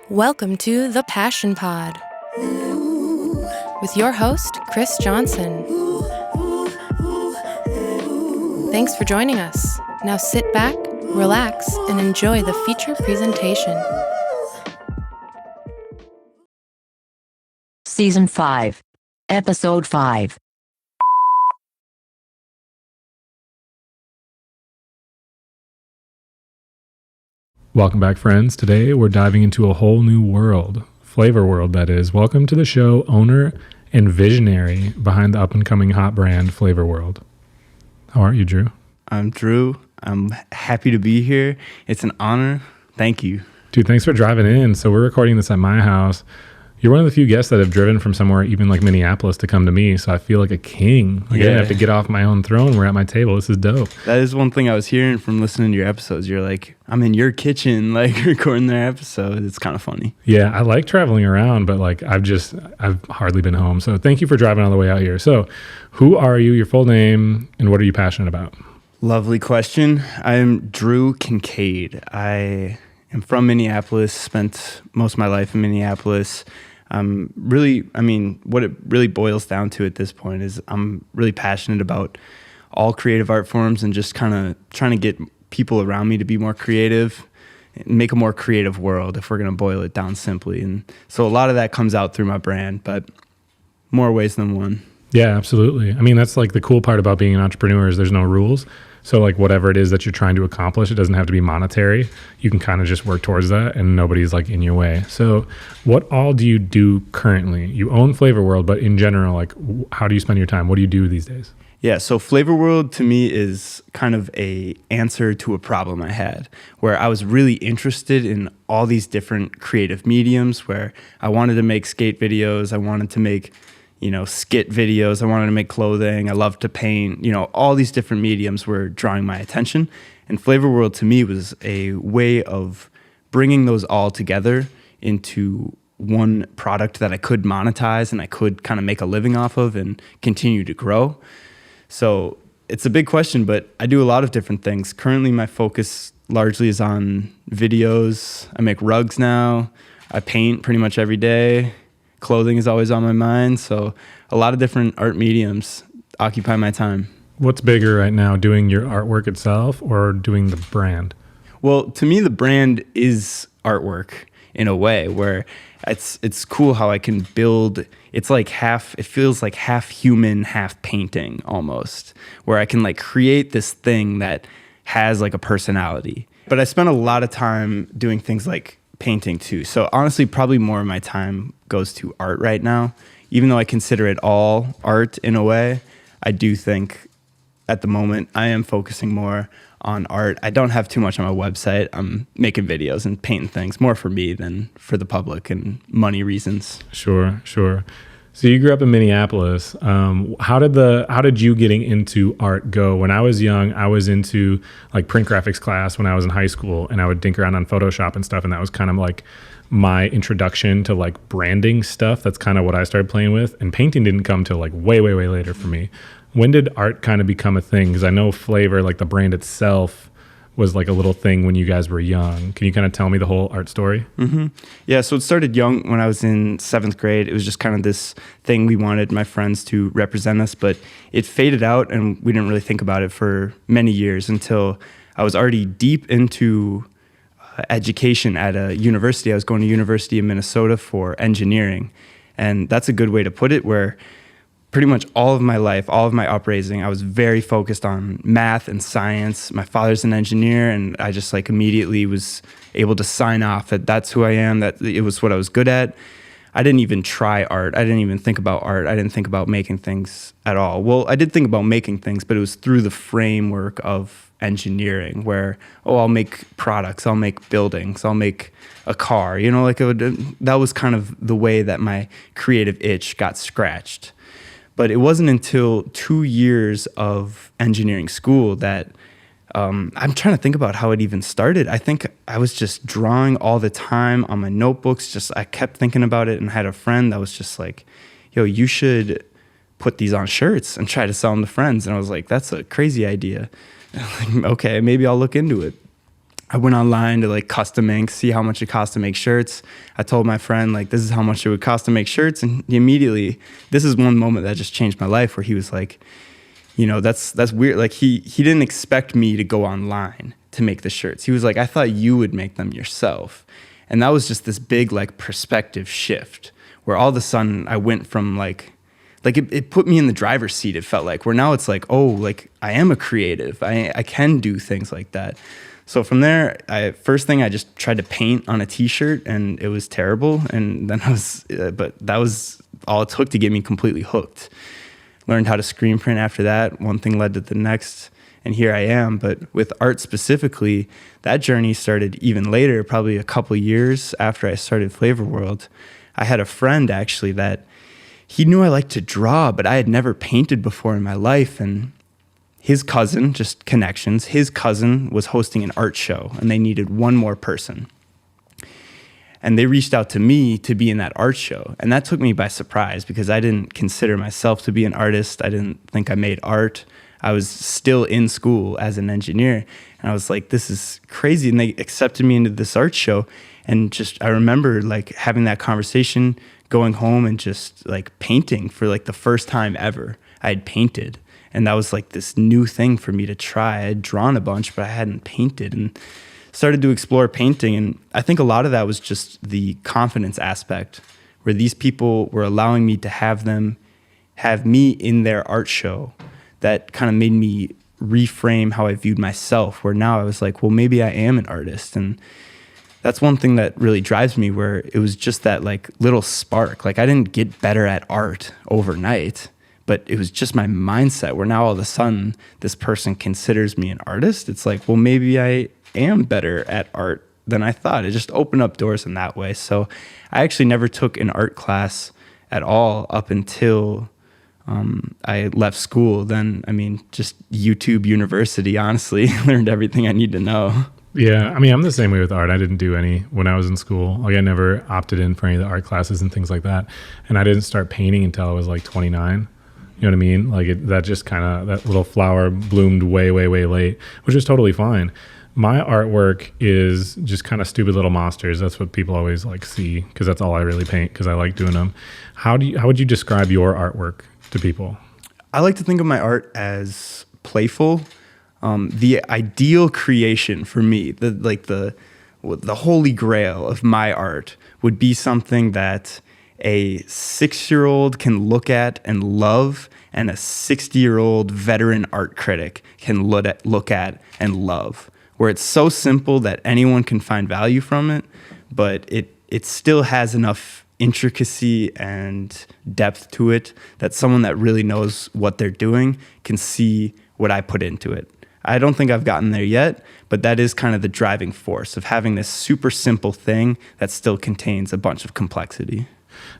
Welcome to The Passion Pod with your host, Chris Johnson. Thanks for joining us. Now sit back, relax, and enjoy the feature presentation. Season 5, Episode 5. Welcome back, friends. Today we're diving into a whole new world, flavor world that is. Welcome to the show, owner and visionary behind the up-and-coming hot brand Flavor World. How are you, Drew? I'm Drew. I'm happy to be here. It's an honor. Thank you. Dude, thanks for driving in. So we're recording this at my house. You're one of the few guests that have driven from somewhere, even like Minneapolis, to come to me. So I feel like a king. Like I didn't have to get off my own throne. We're at my table. This is dope. That is one thing I was hearing from listening to your episodes. You're like, I'm in your kitchen, like recording their episode. It's kind of funny. Yeah, I like traveling around, but like I've hardly been home. So thank you for driving all the way out here. So who are you, your full name, and what are you passionate about? Lovely question. I'm Drew Kinkade. I am from Minneapolis, spent most of my life in Minneapolis. What it really boils down to at this point is I'm really passionate about all creative art forms and just kind of trying to get people around me to be more creative, make a more creative world, if we're going to boil it down simply. And so a lot of that comes out through my brand, but more ways than one. Yeah, absolutely. I mean, that's like the cool part about being an entrepreneur is there's no rules. So like whatever it is that you're trying to accomplish, it doesn't have to be monetary. You can kind of just work towards that and nobody's like in your way. So what all do you do currently? You own Flavor World, but in general, like how do you spend your time? What do you do these days? Yeah, so Flavor World to me is kind of a answer to a problem I had where I was really interested in all these different creative mediums where I wanted to make skate videos, I wanted to make skit videos. I wanted to make clothing. I loved to paint. All these different mediums were drawing my attention. And Flavor World to me was a way of bringing those all together into one product that I could monetize and I could kind of make a living off of and continue to grow. So it's a big question, but I do a lot of different things. Currently, my focus largely is on videos. I make rugs now. I paint pretty much every day. Clothing is always on my mind, so a lot of different art mediums occupy my time. What's bigger right now, doing your artwork itself or doing the brand? Well, to me, the brand is artwork in a way where it's cool how I can build. It's like it feels like half human, half painting almost, where I can like create this thing that has like a personality. But I spend a lot of time doing things like painting too. So honestly, probably more of my time goes to art right now. Even though I consider it all art in a way, I do think at the moment I am focusing more on art. I don't have too much on my website. I'm making videos and painting things more for me than for the public and money reasons. Sure. So you grew up in Minneapolis. How did you getting into art go? When I was young, I was into like print graphics class when I was in high school, and I would dink around on Photoshop and stuff, and that was kind of like my introduction to like branding stuff. That's kind of what I started playing with, and painting didn't come till like way later for me. When did art kind of become a thing? Because I know Flavor, like the brand itself, was like a little thing when you guys were young. Can you kind of tell me the whole art story? Mm-hmm. Yeah, so it started young when I was in 7th grade. It was just kind of this thing we wanted my friends to represent us, but it faded out and we didn't really think about it for many years until I was already deep into education at a university. I was going to University of Minnesota for engineering, and that's a good way to put it, where pretty much all of my life, all of my upraising, I was very focused on math and science. My father's an engineer, and I just like immediately was able to sign off that that's who I am, that it was what I was good at. I didn't even try art. I didn't even think about art. I didn't think about making things at all. Well, I did think about making things, but it was through the framework of engineering where, I'll make products, I'll make buildings, I'll make a car, that was kind of the way that my creative itch got scratched. But it wasn't until 2 years of engineering school that I'm trying to think about how it even started. I think I was just drawing all the time on my notebooks. I kept thinking about it, and I had a friend that was just like, yo, you should put these on shirts and try to sell them to friends. And I was like, that's a crazy idea. Like, okay, maybe I'll look into it. I went online to like custom ink, see how much it cost to make shirts. I told my friend, like, this is how much it would cost to make shirts. And he immediately, this is one moment that just changed my life, where he was like, that's weird. Like he didn't expect me to go online to make the shirts. He was like, I thought you would make them yourself. And that was just this big like perspective shift, where all of a sudden I went from like it put me in the driver's seat. It felt like, where now it's like, oh, like I am a creative. I can do things like that. So from there, first thing I just tried to paint on a t-shirt, and it was terrible. And then but that was all it took to get me completely hooked. Learned how to screen print after that. One thing led to the next, and here I am. But with art specifically, that journey started even later, probably a couple years after I started Flavor World. I had a friend actually that he knew I liked to draw, but I had never painted before in my life. And his cousin, just connections, his cousin was hosting an art show, and they needed one more person. And they reached out to me to be in that art show. And that took me by surprise, because I didn't consider myself to be an artist. I didn't think I made art. I was still in school as an engineer. And I was like, this is crazy. And they accepted me into this art show. And just, I remember like having that conversation, going home and just like painting for like the first time ever. I had painted. And that was like this new thing for me to try. I had drawn a bunch, but I hadn't painted, and started to explore painting. And I think a lot of that was just the confidence aspect, where these people were allowing me to have me in their art show. That kind of made me reframe how I viewed myself, where now I was like, well, maybe I am an artist. And that's one thing that really drives me, where it was just that like little spark. Like I didn't get better at art overnight, but it was just my mindset, where now all of a sudden this person considers me an artist. It's like, well, maybe I am better at art than I thought. It just opened up doors in that way. So I actually never took an art class at all up until I left school. Then, just YouTube University, honestly, learned everything I need to know. Yeah, I'm the same way with art. I didn't do any when I was in school. Like I never opted in for any of the art classes and things like that. And I didn't start painting until I was like 29. You know what I mean? Like that little flower bloomed way, way, way late, which is totally fine. My artwork is just kind of stupid little monsters. That's what people always like see, because that's all I really paint, because I like doing them. How would you describe your artwork to people? I like to think of my art as playful. The ideal creation for me, the holy grail of my art would be something that a 6-year-old can look at and love, and a 60-year-old veteran art critic can look at and love. Where it's so simple that anyone can find value from it, but it still has enough intricacy and depth to it that someone that really knows what they're doing can see what I put into it. I don't think I've gotten there yet, but that is kind of the driving force of having this super simple thing that still contains a bunch of complexity.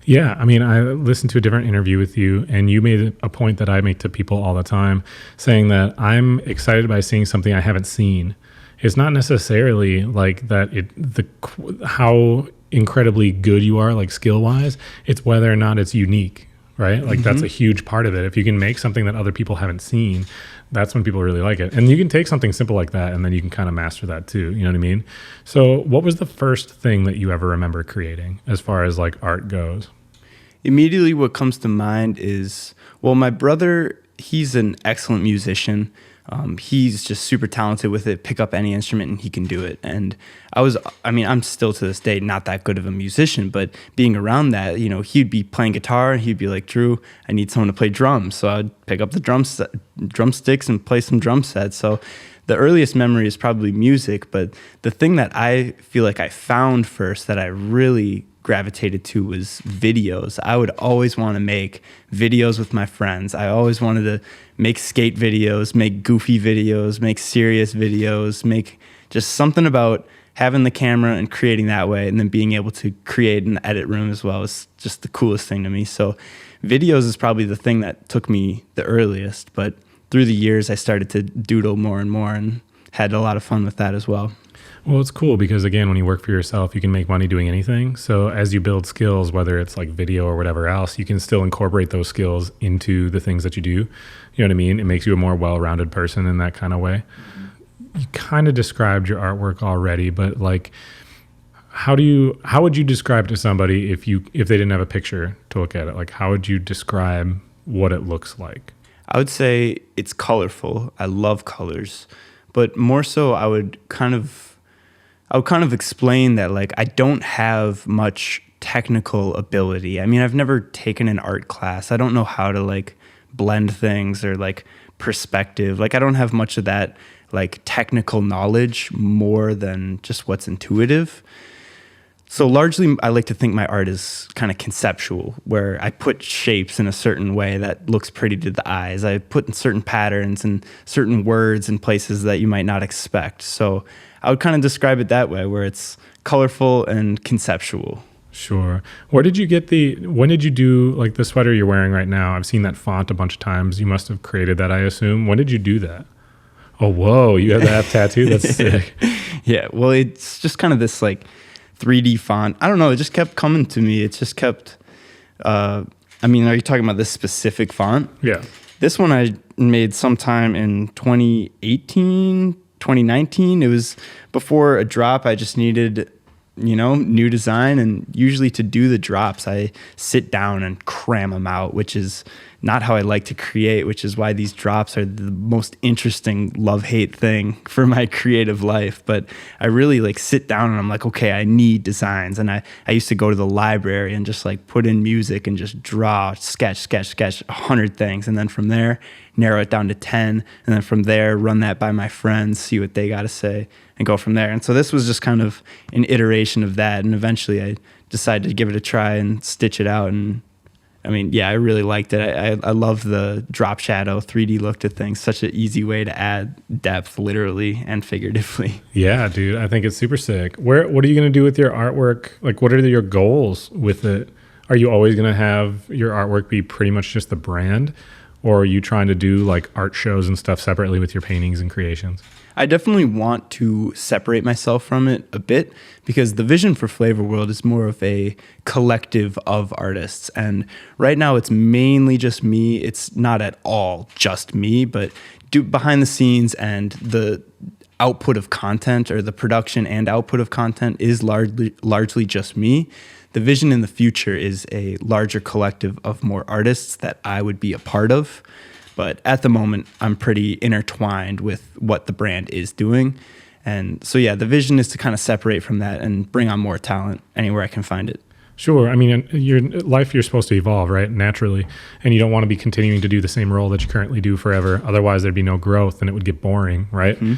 Yeah, I listened to a different interview with you, and you made a point that I make to people all the time, saying that I'm excited by seeing something I haven't seen. It's not necessarily like that how incredibly good you are, like skill-wise. It's whether or not it's unique, right? Like that's a huge part of it. If you can make something that other people haven't seen, that's when people really like it. And you can take something simple like that, and then you can kind of master that too. You know what I mean? So what was the first thing that you ever remember creating as far as like art goes? Immediately what comes to mind is, well, my brother, he's an excellent musician. He's just super talented with it, pick up any instrument and he can do it. And I'm still to this day not that good of a musician, but being around that, he'd be playing guitar and he'd be like, Drew, I need someone to play drums. So I'd pick up the drumsticks and play some drum sets. So the earliest memory is probably music, but the thing that I feel like I found first that I really gravitated to was videos. I would always want to make videos with my friends. I always wanted to make skate videos, make goofy videos, make serious videos, make just something about having the camera and creating that way, and then being able to create an edit room as well is just the coolest thing to me. So videos is probably the thing that took me the earliest, but through the years I started to doodle more and more and had a lot of fun with that as well. Well, it's cool because, again, when you work for yourself, you can make money doing anything. So as you build skills, whether it's like video or whatever else, you can still incorporate those skills into the things that you do. You know what I mean? It makes you a more well-rounded person in that kind of way. kind of described your artwork already, but like, how would you describe it to somebody if they didn't have a picture to look at it? Like, how would you describe what it looks like? I would say it's colorful. I love colors, but more so I would kind of explain that like I don't have much technical ability. I mean, I've never taken an art class. I don't know how to like blend things or like perspective. Like I don't have much of that like technical knowledge more than just what's intuitive. So largely, I like to think my art is kind of conceptual, where I put shapes in a certain way that looks pretty to the eyes. I put in certain patterns and certain words in places that you might not expect. So I would kind of describe it that way, where it's colorful and conceptual. Sure. When did you do like the sweater you're wearing right now? I've seen that font a bunch of times. You must have created that, I assume. When did you do that? Oh, whoa, you have that tattoo? That's sick. Yeah, well, it's just kind of this like 3D font. I don't know. It just kept coming to me. It just kept, I mean, are you talking about this specific font? Yeah. This one I made sometime in 2018, 2019. It was before a drop. I just needed, new design. And usually to do the drops, I sit down and cram them out, which is not how I like to create, which is why these drops are the most interesting love-hate thing for my creative life. But I really like sit down and I'm like, okay, I need designs. And I used to go to the library and just like put in music and just draw, sketch 100 things. And then from there, narrow it down to 10. And then from there, run that by my friends, see what they got to say and go from there. And so this was just kind of an iteration of that. And eventually I decided to give it a try and stitch it out. And I mean, yeah, I really liked it. I love the drop shadow 3D look to things. Such an easy way to add depth, literally and figuratively. Yeah, dude, I think it's super sick. What are you going to do with your artwork? Like, what are your goals with it? Are you always going to have your artwork be pretty much just the brand? Or are you trying to do like art shows and stuff separately with your paintings and creations? I definitely want to separate myself from it a bit because the vision for Flavor World is more of a collective of artists. And right now it's mainly just me. It's not at all just me, but behind the scenes and the output of content or the production and output of content is largely just me. The vision in the future is a larger collective of more artists that I would be a part of. But at the moment, I'm pretty intertwined with what the brand is doing. And so, yeah, the vision is to kind of separate from that and bring on more talent anywhere I can find it. Sure. I mean, your life, you're supposed to evolve, right? Naturally. And you don't want to be continuing to do the same role that you currently do forever. Otherwise, there'd be no growth and it would get boring, right? Mm-hmm.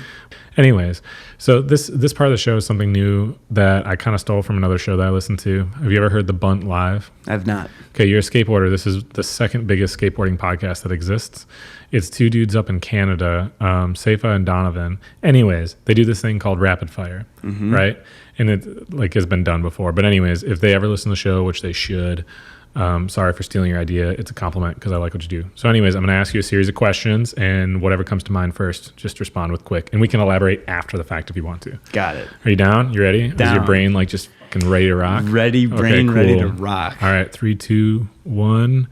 Anyways, so this part of the show is something new that I kind of stole from another show that I listened to. Have you ever heard the Bunt Live? I've not. Okay, you're a skateboarder. This is the second biggest skateboarding podcast that exists. It's two dudes up in Canada, Seifa and Donovan. Anyways, they do this thing called Rapid Fire, mm-hmm. right? And it like has been done before. But anyways, if they ever listen to the show, which they should, sorry for stealing your idea. It's a compliment because I like what you do. So anyways, I'm going to ask you a series of questions and whatever comes to mind first, just respond with quick. And we can elaborate after the fact if you want to. Got it. Are you down? You ready? Down. Is your brain like just fucking ready to rock? Ready, brain cool. ready to rock. All right, 3, 2, 1.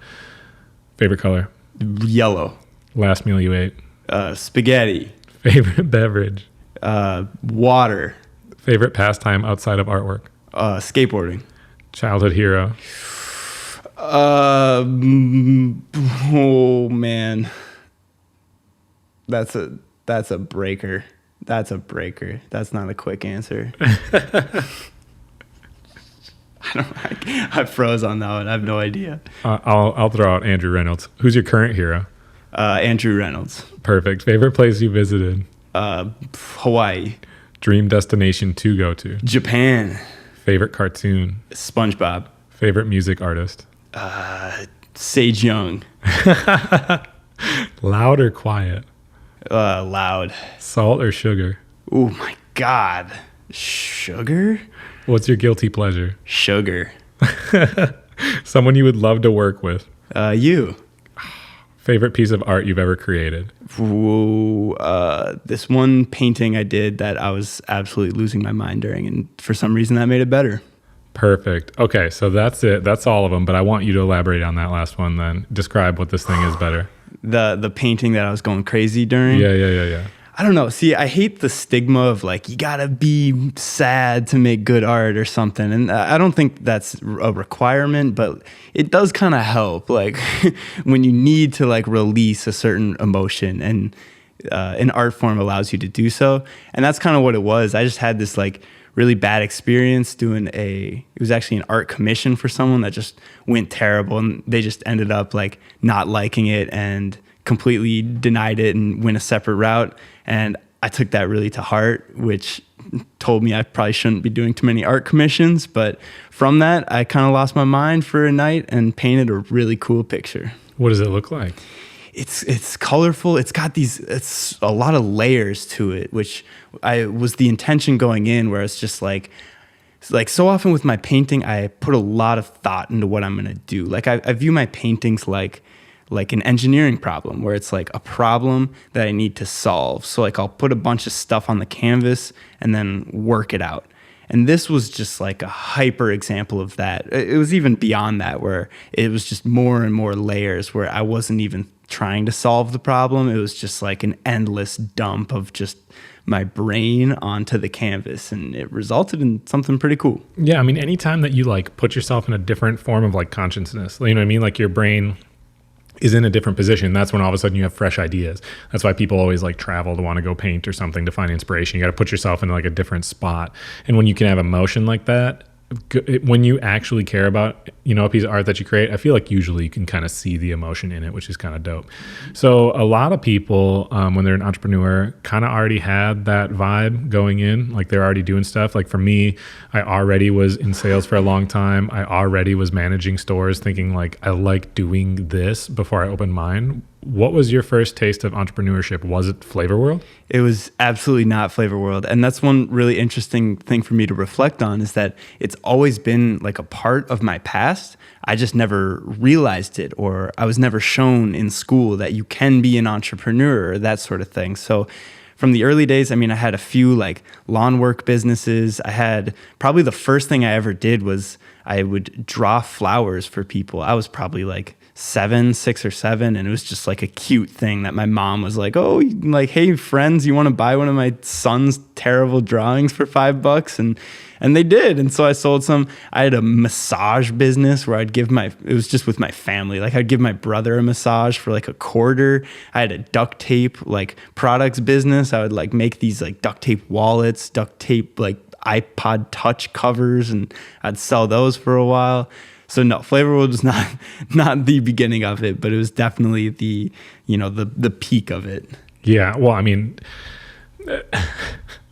Favorite color? Yellow. Last meal you ate? Spaghetti. Favorite beverage? Water. Favorite pastime outside of artwork? Skateboarding. Childhood hero? Oh man, that's a breaker. That's a breaker. That's not a quick answer. I froze on that one. I have no idea. I'll throw out Andrew Reynolds. Who's your current hero? Andrew Reynolds. Perfect. Favorite place you visited? Hawaii. Dream destination to go to? Japan. Favorite cartoon? SpongeBob. Favorite music artist? Sage Young. Loud or quiet? Loud. Salt or sugar? Oh my God. Sugar? What's your guilty pleasure? Sugar. Someone you would love to work with? You. Favorite piece of art you've ever created? This one painting I did that I was absolutely losing my mind during, and for some reason that made it better. Perfect. Okay, so that's it. That's all of them, but I want you to elaborate on that last one then. Describe what this thing is better. The painting that I was going crazy during? Yeah. I don't know. See, I hate the stigma of like, you gotta be sad to make good art or something. And I don't think that's a requirement, but it does kind of help. Like when you need to like release a certain emotion, and an art form allows you to do so. And that's kind of what it was. I just had this like really bad experience doing it was actually an art commission for someone that just went terrible. And they just ended up like not liking it and completely denied it and went a separate route. And I took that really to heart, which told me I probably shouldn't be doing too many art commissions. But from that, I kind of lost my mind for a night and painted a really cool picture. What does it look like? It's colorful. It's a lot of layers to it, which was the intention going in, where it's just like so often with my painting, I put a lot of thought into what I'm going to do. Like I view my paintings like an engineering problem, where it's like a problem that I need to solve. So like I'll put a bunch of stuff on the canvas and then work it out. And this was just like a hyper example of that. It was even beyond that, where it was just more and more layers, where I wasn't even trying to solve the problem. It was just like an endless dump of just my brain onto the canvas, and it resulted in something pretty cool. Yeah, I mean, anytime that you like put yourself in a different form of like consciousness, you know what I mean? Like your brain is in a different position, that's when all of a sudden you have fresh ideas. That's why people always like travel to want to go paint or something to find inspiration. You got to put yourself in like a different spot. And when you can have emotion like that, when you actually care about, a piece of art that you create, I feel like usually you can kind of see the emotion in it, which is kind of dope. So a lot of people, when they're an entrepreneur, kind of already had that vibe going in, like they're already doing stuff. Like for me, I already was in sales for a long time. I already was managing stores, thinking like, I like doing this before I opened mine. What was your first taste of entrepreneurship? Was it Flavor World? It was absolutely not Flavor World. And that's one really interesting thing for me to reflect on, is that it's always been like a part of my past. I just never realized it, or I was never shown in school that you can be an entrepreneur or that sort of thing. So from the early days, I mean, I had a few like lawn work businesses. I had probably the first thing I ever did was I would draw flowers for people. I was probably like 6 or 7, and it was just like a cute thing that my mom was like, oh, like, hey friends, you want to buy one of my son's terrible drawings for $5? And they did. And so I sold some. I had a massage business where it was just with my family. Like I'd give my brother a massage for like $0.25. I had a duct tape like products business. I would like make these like duct tape wallets, duct tape like iPod Touch covers, and I'd sell those for a while. So no, Flavor World was not the beginning of it, but it was definitely the peak of it. Yeah, well, I mean,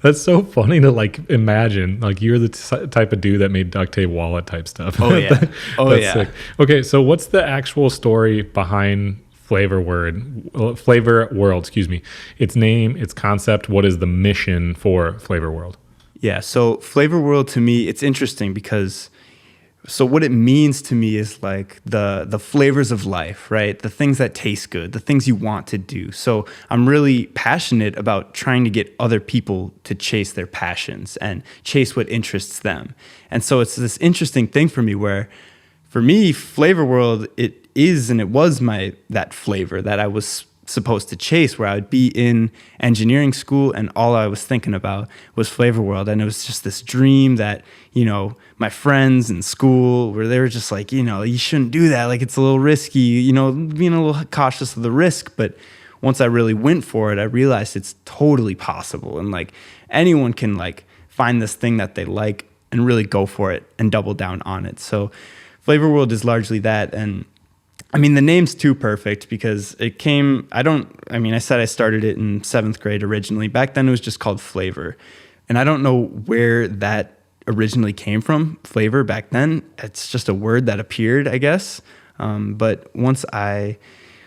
that's so funny to like imagine. Like you're the type of dude that made duct tape wallet type stuff. Oh yeah, that's sick. Okay, so what's the actual story behind Flavor World? Excuse me. Its name, its concept. What is the mission for Flavor World? Yeah, so Flavor World to me, it's interesting because. So what it means to me is like the flavors of life, right? The things that taste good, the things you want to do. So I'm really passionate about trying to get other people to chase their passions and chase what interests them. And so it's this interesting thing for me where, for me, Flavor World, it is and it was that flavor that I was supposed to chase, where I would be in engineering school and all I was thinking about was Flavor World. And it was just this dream that, my friends in school, where they were just like, you shouldn't do that. Like it's a little risky, being a little cautious of the risk. But once I really went for it, I realized it's totally possible. And like anyone can like find this thing that they like and really go for it and double down on it. So Flavor World is largely that. And I mean, the name's too perfect because I said I started it in 7th grade originally. Back then it was just called Flavor. And I don't know where that originally came from, flavor back then. It's just a word that appeared, I guess. But once I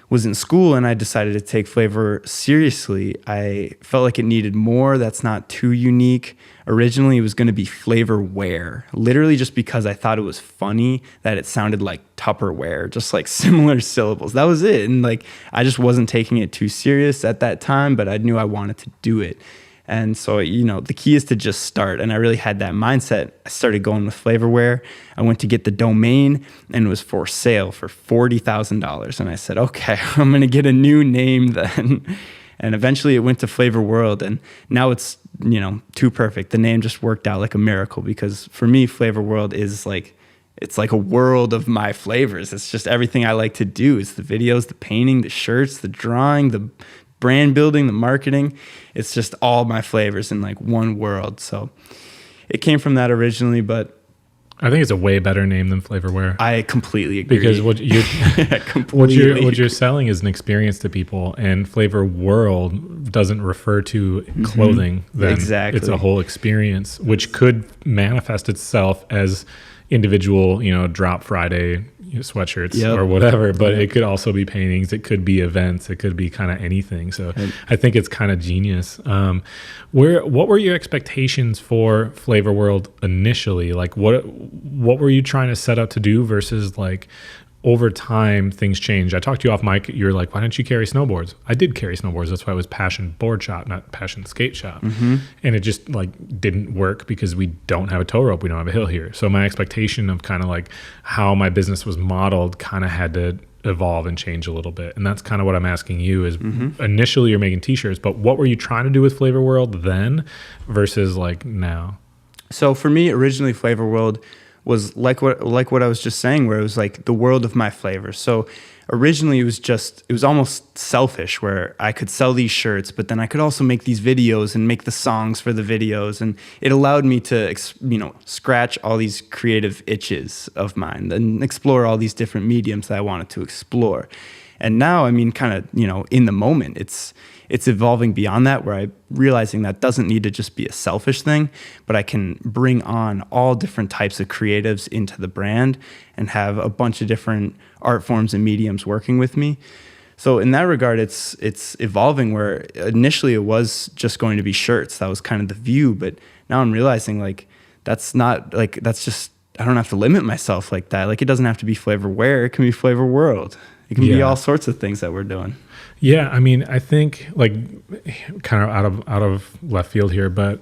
was in school and I decided to take flavor seriously, I felt like it needed more that's not too unique. Originally, it was going to be flavorware, literally just because I thought it was funny that it sounded like Tupperware, just like similar syllables. That was it. And like, I just wasn't taking it too serious at that time, but I knew I wanted to do it. And so, the key is to just start. And I really had that mindset. I started going with flavorware. I went to get the domain and it was for sale for $40,000. And I said, okay, I'm going to get a new name then. And eventually it went to Flavor World, and now it's, too perfect. The name just worked out like a miracle, because for me, Flavor World is it's like a world of my flavors. It's just everything I like to do. It's the videos, the painting, the shirts, the drawing, the brand building, the marketing. It's just all my flavors in like one world. So it came from that originally, but I think it's a way better name than Flavorware. I completely agree. Because what you're selling is an experience to people, and Flavor World doesn't refer to clothing. Then Exactly. It's a whole experience, which could manifest itself as individual, Drop Friday sweatshirts or whatever, but it could also be paintings, it could be events, it could be kind of anything. So I think it's kind of genius. What were your expectations for Flavor World initially? Like what were you trying to set out to do versus like over time things change? I talked to you off mic. You're like, why don't you carry snowboards? I did carry snowboards. That's why it was Passion Board Shop, not Passion Skate Shop. And it just like didn't work because we don't have a tow rope. We don't have a hill here. So my expectation of kind of like how my business was modeled kind of had to evolve and change a little bit. And that's kind of what I'm asking you is initially you're making t-shirts, but what were you trying to do with Flavor World then versus like now? So for me, originally Flavor World was like what I was just saying, where it was like the world of my flavors. So originally it was almost selfish, where I could sell these shirts, but then I could also make these videos and make the songs for the videos. And it allowed me to, scratch all these creative itches of mine and explore all these different mediums that I wanted to explore. And now, kind of, in the moment, it's evolving beyond that, where I'm realizing that doesn't need to just be a selfish thing, but I can bring on all different types of creatives into the brand and have a bunch of different art forms and mediums working with me. So in that regard, it's evolving, where initially it was just going to be shirts. That was kind of the view, but now I'm realizing that's just, I don't have to limit myself like that. Like, it doesn't have to be Flavorware. It can be Flavor World. It can be all sorts of things that we're doing. Yeah, I think like kind of out of left field here, but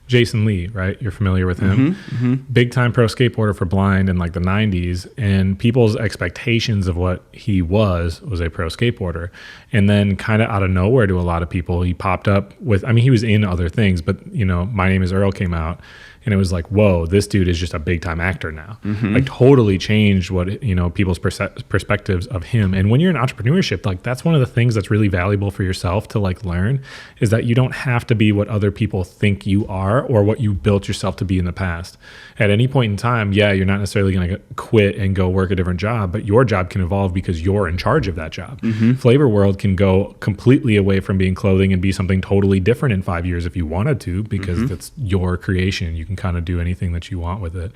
Jason Lee, right? You're familiar with him. Big time pro skateboarder for blind in like the 90s, and people's expectations of what he was a pro skateboarder. And then kind of out of nowhere to a lot of people, he popped up with, he was in other things, but My Name is Earl came out. And it was like, whoa, this dude is just a big time actor now. Like totally changed what, people's perspectives of him. And when you're in entrepreneurship, like that's one of the things that's really valuable for yourself to like learn, is that you don't have to be what other people think you are or what you built yourself to be in the past. At any point in time, you're not necessarily going to quit and go work a different job, but your job can evolve because you're in charge of that job. Flavor World can go completely away from being clothing and be something totally different in 5 years if you wanted to, because that's your creation. You can kind of do anything that you want with it.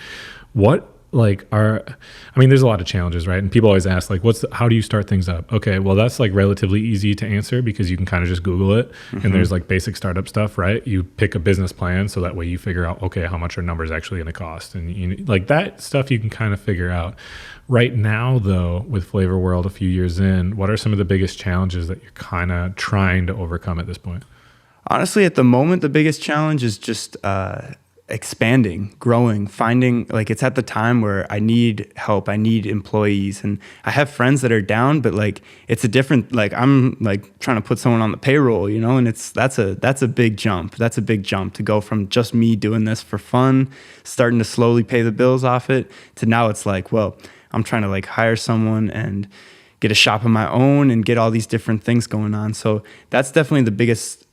What there's a lot of challenges, right? And people always ask like, how do you start things up? Okay, well that's like relatively easy to answer because you can kind of just Google it. And there's like basic startup stuff, right? You pick a business plan, so that way you figure out, okay, how much are numbers actually going to cost? And like that stuff you can kind of figure out. Right now though, with Flavor World a few years in, what are some of the biggest challenges that you're kind of trying to overcome at this point? Honestly, at the moment, the biggest challenge is just expanding, growing, finding, like, it's at the time where I need help, I need employees, and I have friends that are down, but like it's a different, like I'm like trying to put someone on the payroll, and that's a big jump. That's a big jump to go from just me doing this for fun, starting to slowly pay the bills off it, to now it's like, well, I'm trying to like hire someone and get a shop of my own and get all these different things going on. So that's definitely the biggest,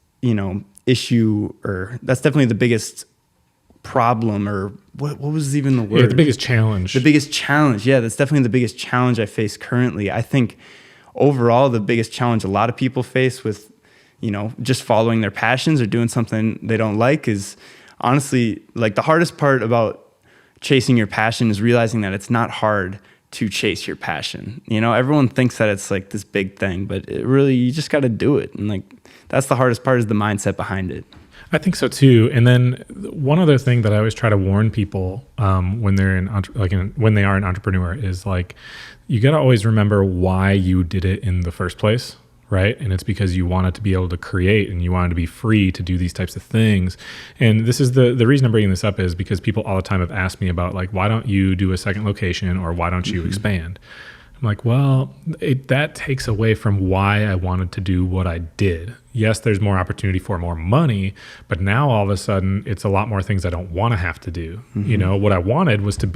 issue, or that's definitely the biggest problem, or what was even the word? Yeah, the biggest challenge. The biggest challenge. Yeah, that's definitely the biggest challenge I face currently. I think overall the biggest challenge a lot of people face with, just following their passions or doing something they don't like is honestly like the hardest part about chasing your passion is realizing that it's not hard to chase your passion. Everyone thinks that it's like this big thing, but it really, you just got to do it. And like, that's the hardest part, is the mindset behind it. I think so too. And then one other thing that I always try to warn people when they're when they are an entrepreneur is like, you got to always remember why you did it in the first place, right? And it's because you wanted to be able to create and you wanted to be free to do these types of things. And this is the reason I'm bringing this up is because people all the time have asked me about like, why don't you do a second location, or why don't you expand? I'm like, well, that takes away from why I wanted to do what I did. Yes, there's more opportunity for more money, but now all of a sudden it's a lot more things I don't want to have to do. You know, what I wanted was to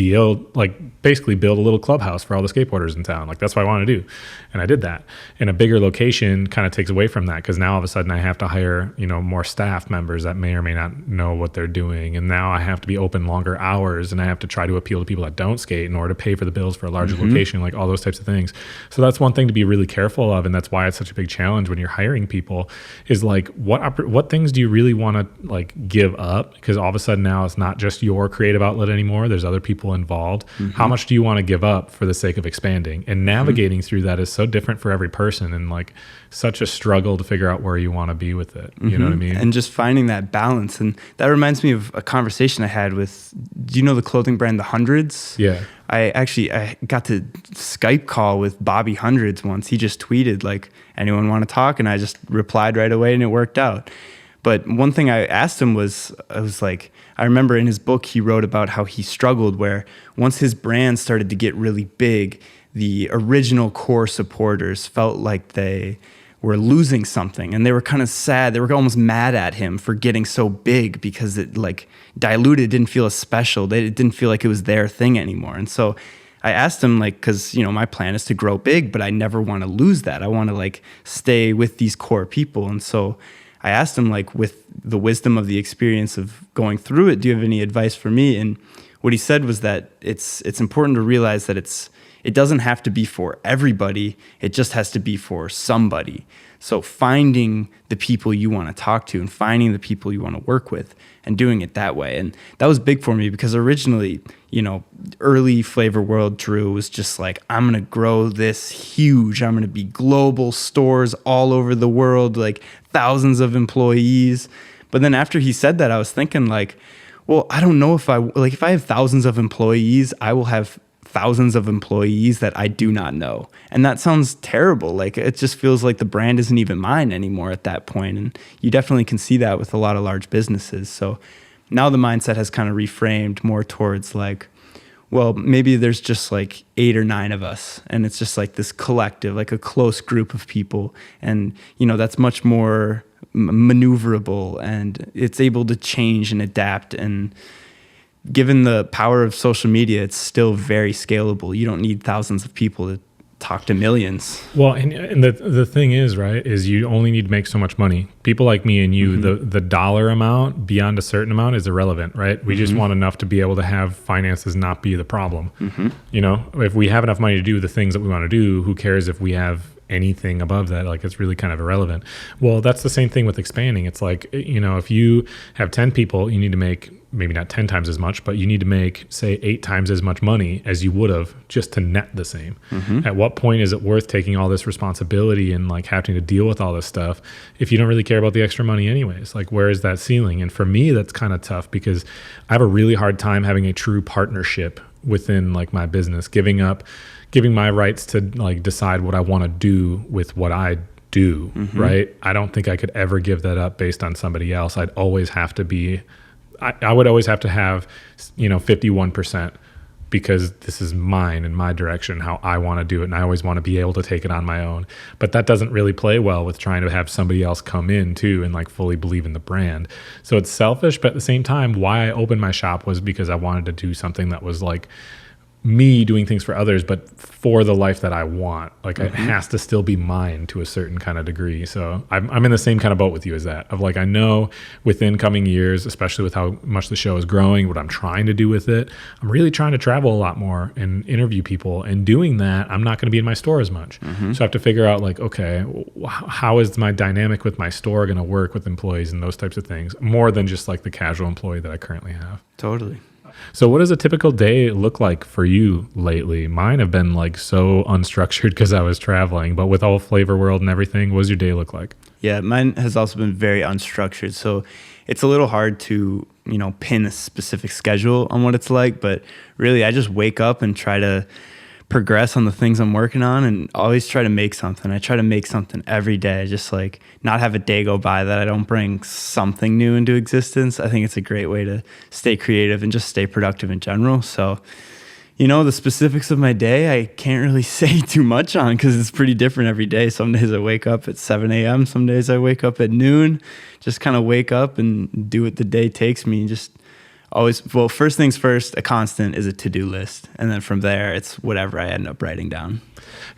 basically build a little clubhouse for all the skateboarders in town. Like, that's what I wanted to do. And I did that. And a bigger location kind of takes away from that, because now all of a sudden I have to hire, more staff members that may or may not know what they're doing. And now I have to be open longer hours, and I have to try to appeal to people that don't skate in order to pay for the bills for a larger location, like all those types of things. So that's one thing to be really careful of. And that's why it's such a big challenge when you're hiring people, is like, what things do you really want to like give up? Because all of a sudden now it's not just your creative outlet anymore. There's other people involved. How much do you want to give up for the sake of expanding? And navigating through that is so different for every person, and like such a struggle to figure out where you want to be with it. You know what I mean? And just finding that balance. And that reminds me of a conversation I had with, do you know the clothing brand The Hundreds? Yeah. I got to Skype call with Bobby Hundreds once. He just tweeted like, anyone want to talk? And I just replied right away, and it worked out. But one thing I asked him was, I remember in his book, he wrote about how he struggled, where once his brand started to get really big, the original core supporters felt like they were losing something, and they were kind of sad. They were almost mad at him for getting so big, because it like diluted, didn't feel as special. It didn't feel like it was their thing anymore. And so I asked him, like, because my plan is to grow big, but I never want to lose that. I want to like stay with these core people. And so I asked him, like, with the wisdom of the experience of going through it, do you have any advice for me? And what he said was that it's important to realize that it doesn't have to be for everybody. It just has to be for somebody. So finding the people you want to talk to and finding the people you want to work with and doing it that way. And that was big for me, because originally, early Flavor World Drew was just like, I'm going to grow this huge. I'm going to be global, stores all over the world, like thousands of employees. But then after he said that, I was thinking like, well, I don't know if I have thousands of employees, I will have thousands of employees that I do not know. And that sounds terrible. Like, it just feels like the brand isn't even mine anymore at that point. And you definitely can see that with a lot of large businesses. So now the mindset has kind of reframed more towards like, well, maybe there's just like 8 or 9 of us, and it's just like this collective, like a close group of people. And, that's much more maneuverable, and it's able to change and adapt. And given the power of social media, it's still very scalable. You don't need thousands of people to talk to millions. Well, and the thing is, right, is you only need to make so much money. People like me and you, the dollar amount beyond a certain amount is irrelevant, right? We just want enough to be able to have finances not be the problem. If we have enough money to do the things that we want to do, who cares if we have anything above that? Like, it's really kind of irrelevant. Well, that's the same thing with expanding. It's like, if you have 10 people, you need to make maybe not 10 times as much, but you need to make, say, 8 times as much money as you would have just to net the same. At what point is it worth taking all this responsibility and like having to deal with all this stuff if you don't really care about the extra money anyways? Like, where is that ceiling? And for me, that's kind of tough, because I have a really hard time having a true partnership within like my business, giving my rights to like decide what I want to do with what I do, right? I don't think I could ever give that up based on somebody else. I'd always have to be, I would always have to have, 51%, because this is mine and my direction, how I want to do it. And I always want to be able to take it on my own. But that doesn't really play well with trying to have somebody else come in too and like fully believe in the brand. So it's selfish, but at the same time, why I opened my shop was because I wanted to do something that was like me doing things for others, but for the life that I want. Like, it has to still be mine to a certain kind of degree. So I'm in the same kind of boat with you as that, of like, I know within coming years, especially with how much the show is growing, what I'm trying to do with it, I'm really trying to travel a lot more and interview people. And doing that, I'm not going to be in my store as much. So I have to figure out like, okay, how is my dynamic with my store going to work with employees and those types of things, more than just like the casual employee that I currently have. Totally. So what does a typical day look like for you lately? Mine have been like so unstructured because I was traveling, but with all Flavor World and everything, what does your day look like? Yeah, mine has also been very unstructured. So it's a little hard to, pin a specific schedule on what it's like, but really I just wake up and try to progress on the things I'm working on, and always try to make something. I try to make something every day, just like not have a day go by that I don't bring something new into existence. I think it's a great way to stay creative and just stay productive in general. So The specifics of my day, I can't really say too much on because it's pretty different every day. Some days I wake up at 7 a.m. Some days I wake up at noon. Just kind of wake up and do what the day takes me. Just always, well, first things first, a constant is a to-do list. And then from there, it's whatever I end up writing down.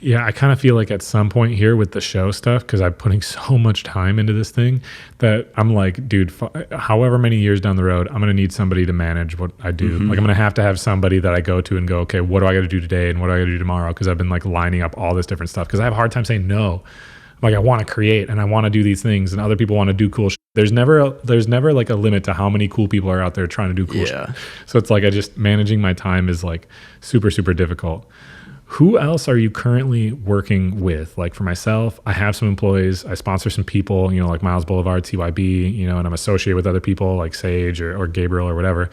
Yeah, I kind of feel like at some point here with the show stuff, because I'm putting so much time into this thing, that I'm like, dude, however many years down the road, I'm going to need somebody to manage what I do. Like, I'm going to have somebody that I go to and go, okay, what do I got to do today and what do I got to do tomorrow? Because I've been like lining up all this different stuff because I have a hard time saying no. Like, I want to create and I want to do these things and other people want to do cool shit. There's never like a limit to how many cool people are out there trying to do cool shit. So it's like, managing my time is like super, super difficult. Who else are you currently working with? Like for myself, I have some employees. I sponsor some people, like Miles Boulevard, CYB, and I'm associated with other people like Sage or Gabriel or whatever.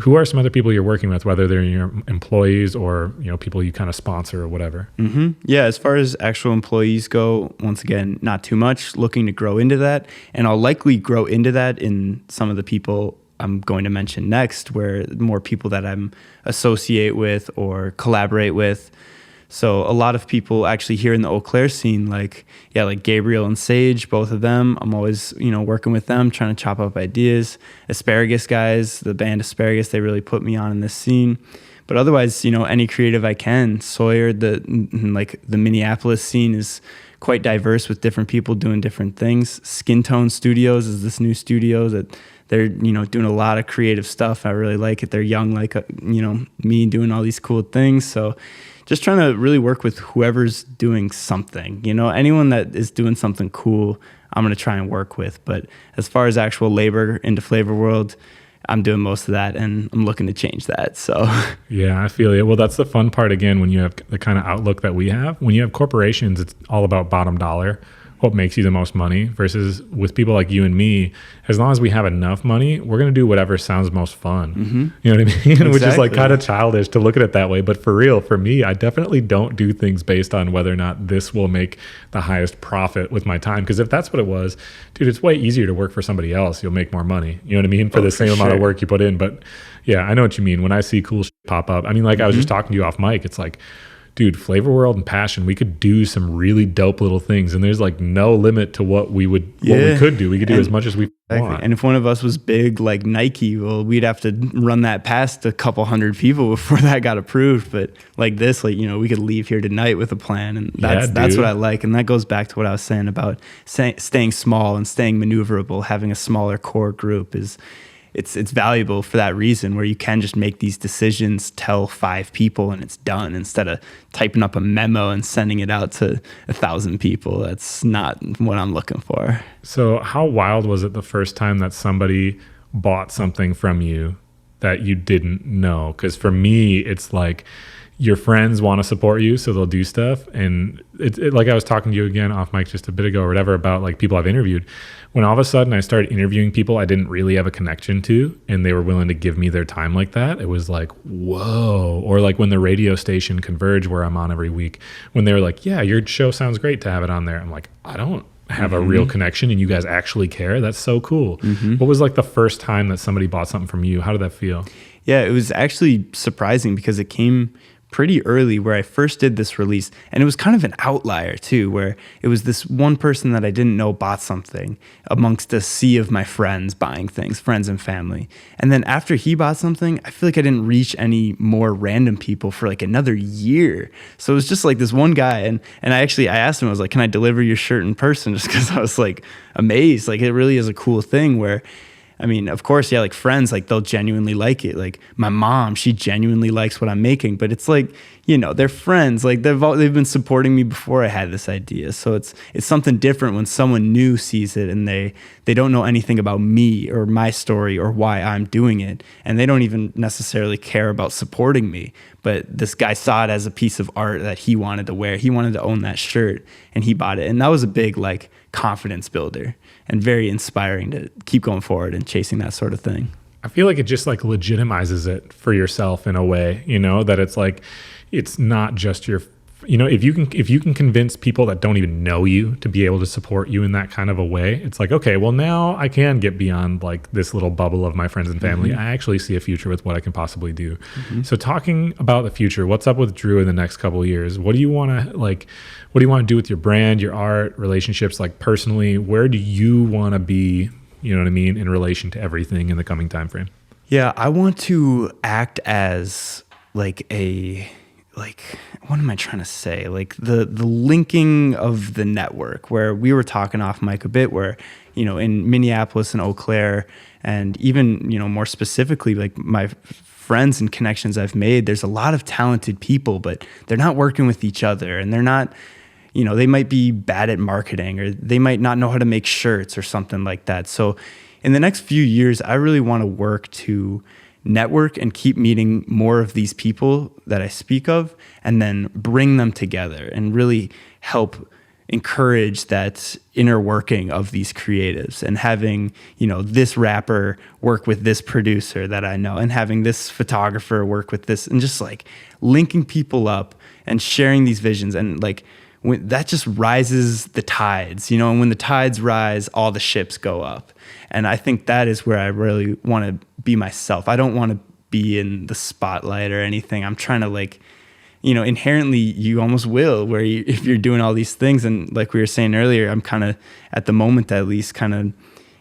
Who are some other people you're working with, whether they're your employees or, people you kind of sponsor or whatever? Yeah, as far as actual employees go, once again, not too much, looking to grow into that. And I'll likely grow into that in some of the people I'm going to mention next, where more people that I'm associate with or collaborate with. So a lot of people actually here in the Eau Claire scene, like Gabriel and Sage, both of them, I'm always, working with them, trying to chop up ideas. Asparagus guys, the band Asparagus, they really put me on in this scene. But otherwise, any creative I can. Sawyer, the Minneapolis scene is quite diverse with different people doing different things. Skin Tone Studios is this new studio that they're, doing a lot of creative stuff. I really like it. They're young, like, me doing all these cool things. So just trying to really work with whoever's doing something, anyone that is doing something cool, I'm going to try and work with. But as far as actual labor into Flavor World, I'm doing most of that and I'm looking to change that. So yeah, I feel it. Well, that's the fun part again, when you have the kind of outlook that we have. When you have corporations, it's all about bottom dollar, what makes you the most money, versus with people like you and me, as long as we have enough money, we're going to do whatever sounds most fun. You know what I mean? Exactly. Which is like kind of childish to look at it that way. But for real, for me, I definitely don't do things based on whether or not this will make the highest profit with my time. Because if that's what it was, dude, it's way easier to work for somebody else. You'll make more money. You know what I mean? For the same amount of work you put in. But yeah, I know what you mean. When I see cool shit pop up, I mean, like I was just talking to you off mic, it's like, dude, Flavor World and Passion, we could do some really dope little things, and there's like no limit to what we could do. We could do as much as we want. And if one of us was big like Nike, well, we'd have to run that past a couple hundred people before that got approved. But like this, like, we could leave here tonight with a plan, and that's what I like. And that goes back to what I was saying about staying small and staying maneuverable. Having a smaller core group is it's valuable for that reason, where you can just make these decisions, tell 5 people, and it's done, instead of typing up a memo and sending it out to 1,000 people. That's not what I'm looking for. So how wild was it the first time that somebody bought something from you that you didn't know? Because for me, it's like your friends want to support you, so they'll do stuff. And it like I was talking to you again off mic just a bit ago or whatever about like people I've interviewed. When all of a sudden I started interviewing people I didn't really have a connection to, and they were willing to give me their time like that, it was like, whoa. Or like when the radio station Converge, where I'm on every week, when they were like, yeah, your show sounds great to have it on there. I'm like, I don't have a real connection and you guys actually care. That's so cool. What was like the first time that somebody bought something from you? How did that feel? Yeah, it was actually surprising because it came pretty early, where I first did this release, and it was kind of an outlier too, where it was this one person that I didn't know bought something amongst a sea of my friends buying things, friends and family. And then after he bought something, I feel like I didn't reach any more random people for like another year. So it was just like this one guy, and I asked him, I was like, can I deliver your shirt in person? Just because I was like amazed. Like, it really is a cool thing where, I mean, of course, yeah, like friends, like they'll genuinely like it. Like my mom, she genuinely likes what I'm making, but it's like, they're friends. Like they've been supporting me before I had this idea. So it's something different when someone new sees it and they don't know anything about me or my story or why I'm doing it. And they don't even necessarily care about supporting me. But this guy saw it as a piece of art that he wanted to wear. He wanted to own that shirt, and he bought it. And that was a big like confidence builder and very inspiring to keep going forward and chasing that sort of thing. I feel like it just like legitimizes it for yourself in a way, that it's like, it's not just if you can convince people that don't even know you to be able to support you in that kind of a way, it's like, okay, well, now I can get beyond like this little bubble of my friends and family. I actually see a future with what I can possibly do. So talking about the future, what's up with Drew in the next couple of years? What do you want to do with your brand, your art, relationships, like personally? Where do you want to be, you know what I mean, in relation to everything in the coming time frame? Yeah, I want to act as like what am I trying to say? Like the linking of the network, where we were talking off mic a bit, where, in Minneapolis and Eau Claire, and even, more specifically, like my friends and connections I've made, there's a lot of talented people, but they're not working with each other, and they're not, they might be bad at marketing, or they might not know how to make shirts or something like that. So in the next few years, I really want to work to network and keep meeting more of these people that I speak of, and then bring them together and really help encourage that inner working of these creatives, and having, this rapper work with this producer that I know, and having this photographer work with this, and just like linking people up and sharing these visions. And like, that just rises the tides, and when the tides rise, all the ships go up. And I think that is where I really want to be myself. I don't want to be in the spotlight or anything. I'm trying to inherently you almost will, where if you're doing all these things. And like we were saying earlier, I'm kind of, at the moment at least, kind of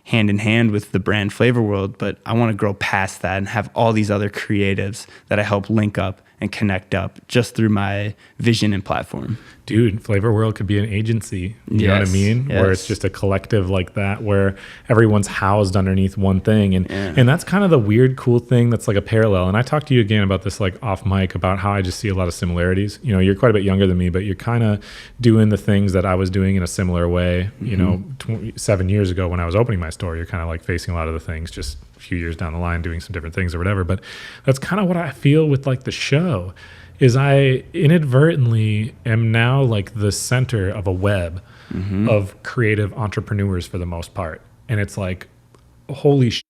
hand in hand with the brand Flavor World, but I want to grow past that and have all these other creatives that I help link up and connect up just through my vision and platform. Dude, Flavor World could be an agency. You know what I mean? Yes. Where it's just a collective like that, where everyone's housed underneath one thing. And that's kind of the weird, cool thing that's like a parallel. And I talked to you again about this like off mic, about how I just see a lot of similarities. You're quite a bit younger than me, but you're kind of doing the things that I was doing in a similar way. 7 years ago when I was opening my store, you're kind of like facing a lot of the things, just a few years down the line doing some different things or whatever. But that's kind of what I feel with like the show. Is I inadvertently am now like the center of a web of creative entrepreneurs for the most part. And it's like, holy shit.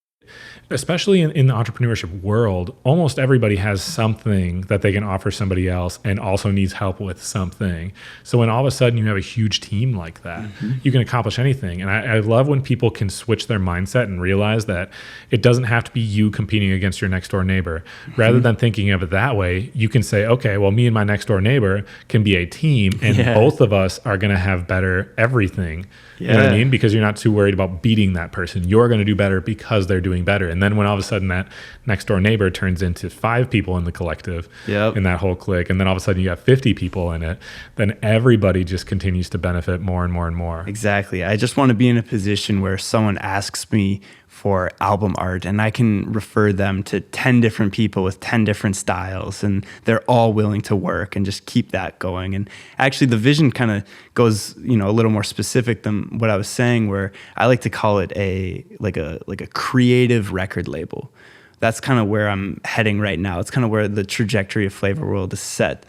Especially in the entrepreneurship world, almost everybody has something that they can offer somebody else, and also needs help with something. So when all of a sudden you have a huge team like that, you can accomplish anything. And I love when people can switch their mindset and realize that it doesn't have to be you competing against your next door neighbor. Rather than thinking of it that way, you can say, okay, well, me and my next door neighbor can be a team, and both of us are going to have better everything. You know what I mean? Because you're not too worried about beating that person. You're going to do better because they're doing better. And then when all of a sudden that next door neighbor turns into 5 people in the collective, in that whole clique, and then all of a sudden you have 50 people in it, then everybody just continues to benefit more and more and more. Exactly. I just want to be in a position where someone asks me for album art, and I can refer them to 10 different people with 10 different styles, and they're all willing to work, and just keep that going. And actually the vision kind of goes, a little more specific than what I was saying, where I like to call it a creative record label. That's kind of where I'm heading right now. It's kind of where the trajectory of Flavor World is set,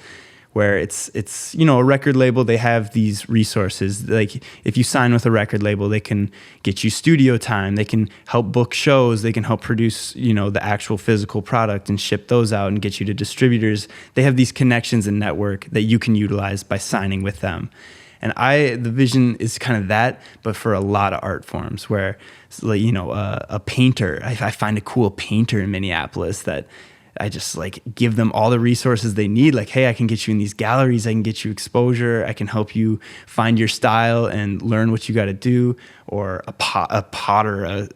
where it's a record label. They have these resources. Like if you sign with a record label, they can get you studio time. They can help book shows. They can help produce, the actual physical product and ship those out and get you to distributors. They have these connections and network that you can utilize by signing with them. And the vision is kind of that, but for a lot of art forms, where, a painter, I find a cool painter in Minneapolis that I just like give them all the resources they need. Like, hey, I can get you in these galleries. I can get you exposure. I can help you find your style and learn what you got to do. Or a potter,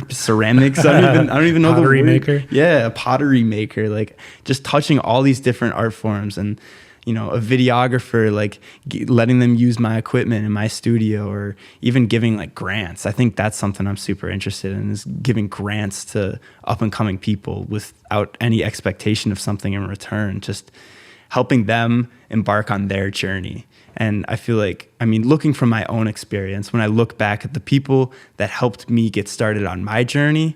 ceramics. I don't even know the word. Pottery maker. Yeah, a pottery maker. Like just touching all these different art forms. And a videographer, like letting them use my equipment in my studio, or even giving like grants. I think that's something I'm super interested in, is giving grants to up and coming people without any expectation of something in return, just helping them embark on their journey. And I feel like, looking from my own experience, when I look back at the people that helped me get started on my journey,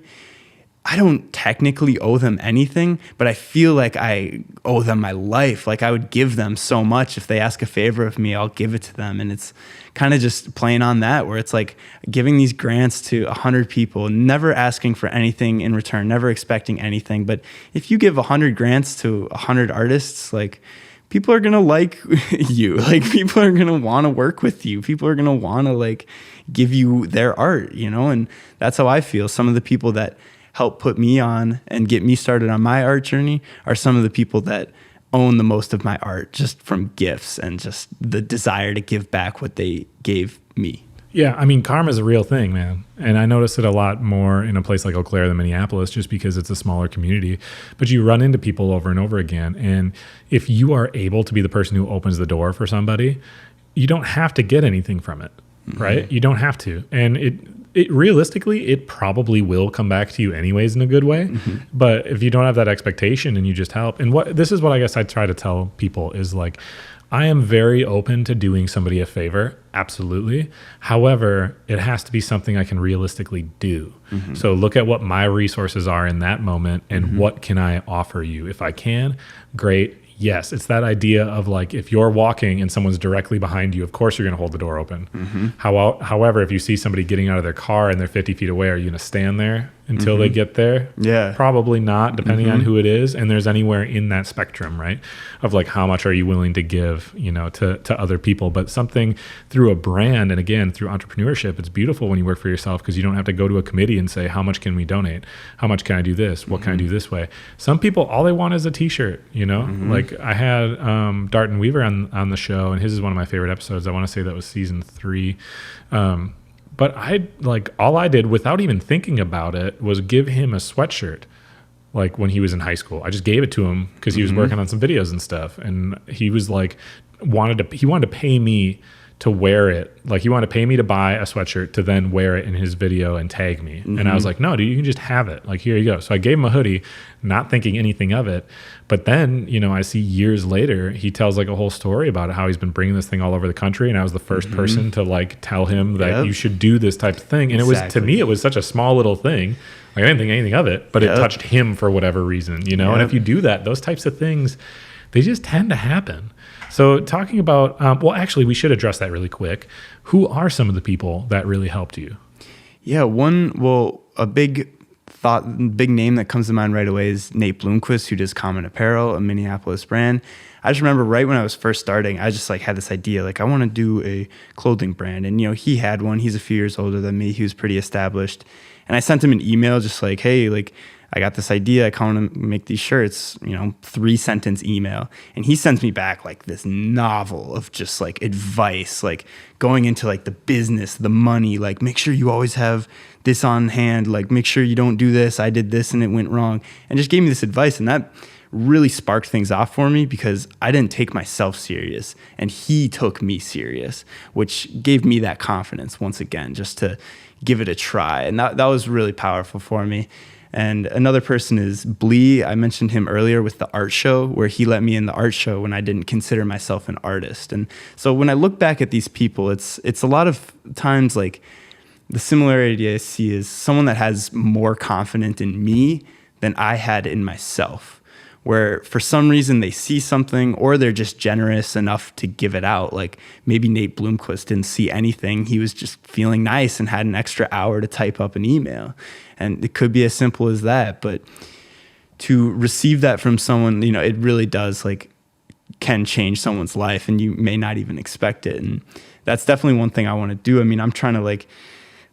I don't technically owe them anything, but I feel like I owe them my life. Like I would give them so much. If they ask a favor of me, I'll give it to them. And it's kind of just playing on that, where it's like giving these grants to 100 people, never asking for anything in return, never expecting anything. But if you give 100 grants to 100 artists, like people are going to like you. Like people are going to want to work with you. People are going to want to like give you their art, you know? And that's how I feel. Some of the people that help put me on and get me started on my art journey are some of the people that own the most of my art, just from gifts and just the desire to give back what they gave me. Yeah, I mean, karma is a real thing, man. And I notice it a lot more in a place like Eau Claire than Minneapolis, just because it's a smaller community. But you run into people over and over again. And if you are able to be the person who opens the door for somebody, you don't have to get anything from it, right? You don't have to. And it realistically, it probably will come back to you anyways in a good way. But if you don't have that expectation and you just help, and this is what I guess I try to tell people is like, I am very open to doing somebody a favor, absolutely. However, it has to be something I can realistically do. So look at what my resources are in that moment and what can I offer you? If I can, great. Yes, it's that idea of like, if you're walking and someone's directly behind you, of course you're going to hold the door open. However, if you see somebody getting out of their car and they're 50 feet away, are you going to stand there until they get there? Yeah. Probably not, depending on who it is. And there's anywhere in that spectrum, right? Of like, how much are you willing to give, you know, to other people? But something through a brand, and again, through entrepreneurship, it's beautiful when you work for yourself because you don't have to go to a committee and say, how much can we donate? How much can I do this? What can I do this way? Some people, all they want is a t-shirt, you know? Like I had Darton Weaver on the show, and his is one of my favorite episodes. I want to say that was season 3. But all I did without even thinking about it was give him a sweatshirt. Like when he was in high school, I just gave it to him because he was working on some videos and stuff. And he was like, he wanted to pay me to wear it. Like he wanted to pay me to buy a sweatshirt to then wear it in his video and tag me. And I was like, no, dude, you can just have it. Like, here you go. So I gave him a hoodie, not thinking anything of it. But then, you know, I see years later, he tells like a whole story about how he's been bringing this thing all over the country. And I was the first person to like tell him that you should do this type of thing. And it was, to me, it was such a small little thing. Like I didn't think anything of it, but it touched him for whatever reason, you know? And if you do that, those types of things, they just tend to happen. So talking about, well, actually, we should address that really quick. Who are some of the people that really helped you? Yeah, a big name that comes to mind right away is Nate Bloomquist, who does Common Apparel, a Minneapolis brand. I just remember right when I was first starting, I just like had this idea, like I want to do a clothing brand. And, you know, he had one. He's a few years older than me. He was pretty established. And I sent him an email just like, hey, like, I got this idea. I want to make these shirts, you know, 3-sentence email. And he sends me back like this novel of just like advice, like going into like the business, the money, like make sure you always have this on hand, like make sure you don't do this. I did this and it went wrong. And just gave me this advice. And that really sparked things off for me because I didn't take myself serious and he took me serious, which gave me that confidence once again, just to give it a try. And that was really powerful for me. And another person is Blee. I mentioned him earlier with the art show, where he let me in the art show when I didn't consider myself an artist. And so when I look back at these people, it's a lot of times like the similarity I see is someone that has more confidence in me than I had in myself, where for some reason they see something or they're just generous enough to give it out. Like maybe Nate Bloomquist didn't see anything. He was just feeling nice and had an extra hour to type up an email. And it could be as simple as that. But to receive that from someone, you know, it really does like can change someone's life and you may not even expect it. And that's definitely one thing I want to do. I mean, I'm trying to like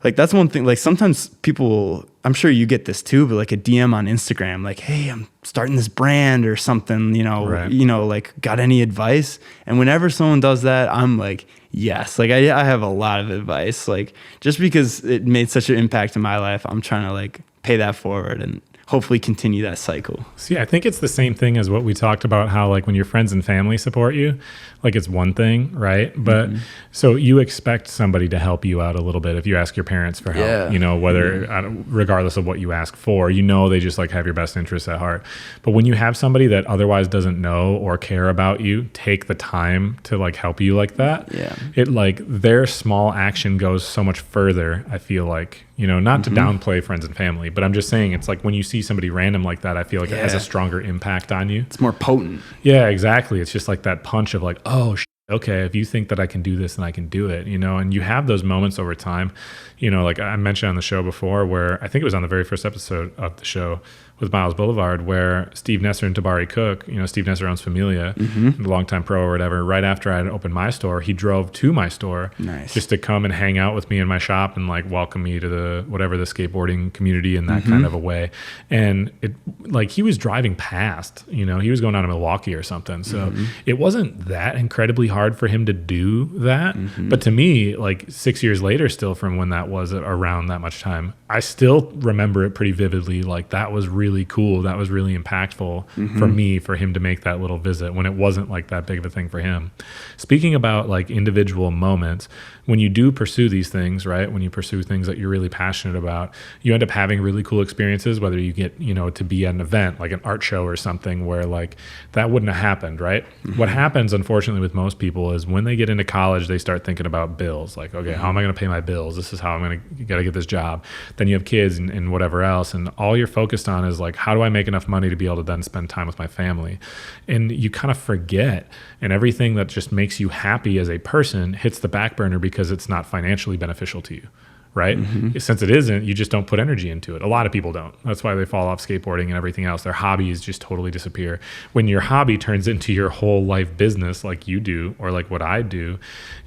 that's one thing, like sometimes people, I'm sure you get this too, but like a DM on Instagram, like, hey, I'm starting this brand or something, you know, right. You know, like got any advice? And whenever someone does that, I'm like, yes, like I have a lot of advice, like just because it made such an impact in my life, I'm trying to like pay that forward and hopefully continue that cycle. See, I think it's the same thing as what we talked about, how like when your friends and family support you, like it's one thing, right? But so you expect somebody to help you out a little bit if you ask your parents for help, you know, whether regardless of what you ask for, you know, they just like have your best interests at heart. But when you have somebody that otherwise doesn't know or care about you, take the time to like help you like that, it like their small action goes so much further, I feel like, you know, not to downplay friends and family, but I'm just saying it's like when you see somebody random like that, I feel like it has a stronger impact on you. It's more potent. Yeah, exactly. It's just like that punch of like, oh, okay, if you think that I can do this, then I can do it, you know, and you have those moments over time, you know, like I mentioned on the show before where I think it was on the very first episode of the show with Miles Boulevard, where Steve Nesser and Tabari Cook, Steve Nesser owns Familia, the longtime pro or whatever. Right after I had opened my store, he drove to my store just to come and hang out with me in my shop and like welcome me to the skateboarding community in that kind of a way. And he was driving past, he was going down to Milwaukee or something. So it wasn't that incredibly hard for him to do that. But to me, like 6 years later, still from when that was around that much time, I still remember it pretty vividly. Like that was really cool. That was really impactful for me, for him to make that little visit when it wasn't like that big of a thing for him. Speaking about like individual moments, when you do pursue these things, right? When you pursue things that you're really passionate about, you end up having really cool experiences, whether you get, to be at an event like an art show or something where like that wouldn't have happened, right? What happens, unfortunately, with most people is when they get into college, they start thinking about bills. Like, okay, how am I going to pay my bills? This is how I'm going to get this job. Then you have kids and whatever else. And all you're focused on is like, how do I make enough money to be able to then spend time with my family? And you kind of forget, and everything that just makes you happy as a person hits the back burner because it's not financially beneficial to you, right? Since it isn't, you just don't put energy into it. A lot of people don't. That's why they fall off skateboarding and everything else. Their hobbies just totally disappear. When your hobby turns into your whole life business, like you do, or like what I do,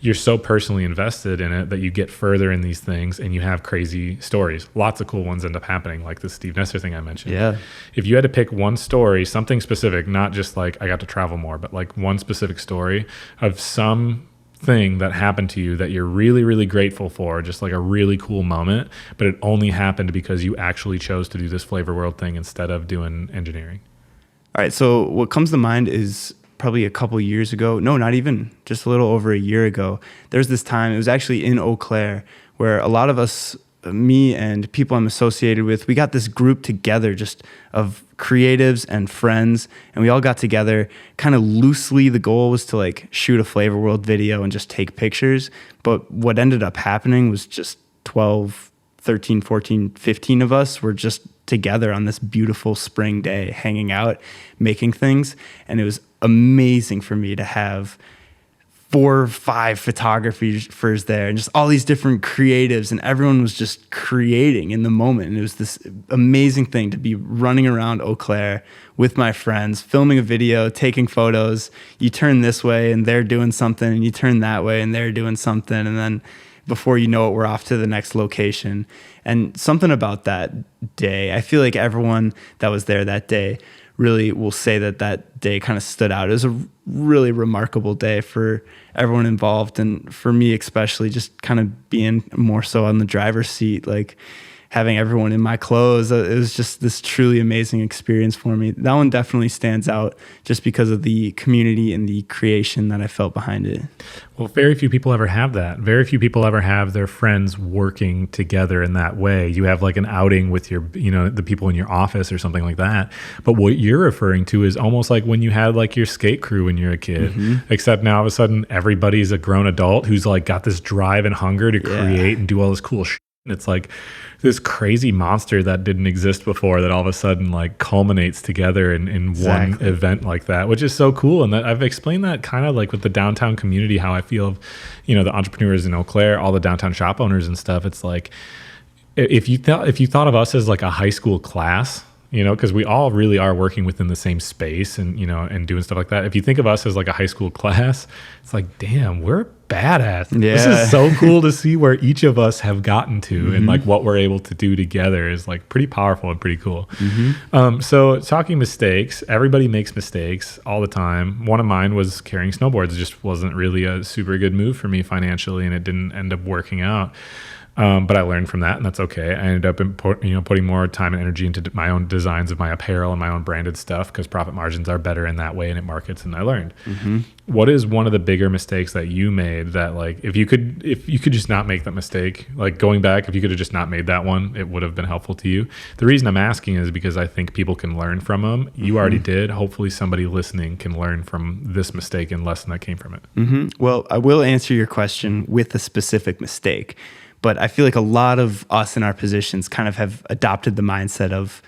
you're so personally invested in it that you get further in these things and you have crazy stories. Lots of cool ones end up happening, like the Steve Nesser thing I mentioned. Yeah. If you had to pick one story, something specific, not just like I got to travel more, but like one specific story of some thing that happened to you that you're really, really grateful for, just like a really cool moment, but it only happened because you actually chose to do this Flavor World thing instead of doing engineering. All right. So what comes to mind is probably a couple years ago. No, not even, just a little over a year ago. There's this time, it was actually in Eau Claire, where a lot of us, me and people I'm associated with, we got this group together just of creatives and friends, and we all got together kind of loosely. The goal was to like shoot a Flavor World video and just take pictures. But what ended up happening was just 12, 13, 14, 15 of us were just together on this beautiful spring day, hanging out, making things. And it was amazing for me to have 4 or 5 photographers there and just all these different creatives, and everyone was just creating in the moment. And it was this amazing thing to be running around Eau Claire with my friends, filming a video, taking photos. You turn this way and they're doing something, and you turn that way and they're doing something. And then before you know it, we're off to the next location. And something about that day, I feel like everyone that was there that day really will say that that day kind of stood out. It was a really remarkable day for everyone involved, and for me especially, just kind of being more so on the driver's seat, like having everyone in my clothes. It was just this truly amazing experience for me. That one definitely stands out just because of the community and the creation that I felt behind it. Well, very few people ever have that. Very few people ever have their friends working together in that way. You have like an outing with your, the people in your office or something like that. But what you're referring to is almost like when you had like your skate crew when you're a kid, except now all of a sudden everybody's a grown adult who's like got this drive and hunger to create and do all this cool shit. And it's like this crazy monster that didn't exist before that all of a sudden like culminates together in one event like that, which is so cool. And that I've explained that kind of like with the downtown community, how I feel of, the entrepreneurs in Eau Claire, all the downtown shop owners and stuff. It's like, if you thought of us as like a high school class, because we all really are working within the same space and, and doing stuff like that. If you think of us as like a high school class, it's like, damn, we're badass. Yeah. This is so cool to see where each of us have gotten to and like what we're able to do together is like pretty powerful and pretty cool. So talking mistakes, everybody makes mistakes all the time. One of mine was carrying snowboards. It just wasn't really a super good move for me financially, and it didn't end up working out. But I learned from that, and that's okay. I ended up putting more time and energy into my own designs of my apparel and my own branded stuff because profit margins are better in that way, and it markets. And I learned. What is one of the bigger mistakes that you made that like if you could just not make that mistake, like going back, if you could have just not made that one, it would have been helpful to you? The reason I'm asking is because I think people can learn from them. You already did. Hopefully somebody listening can learn from this mistake and lesson that came from it. Well, I will answer your question with a specific mistake. But I feel like a lot of us in our positions kind of have adopted the mindset of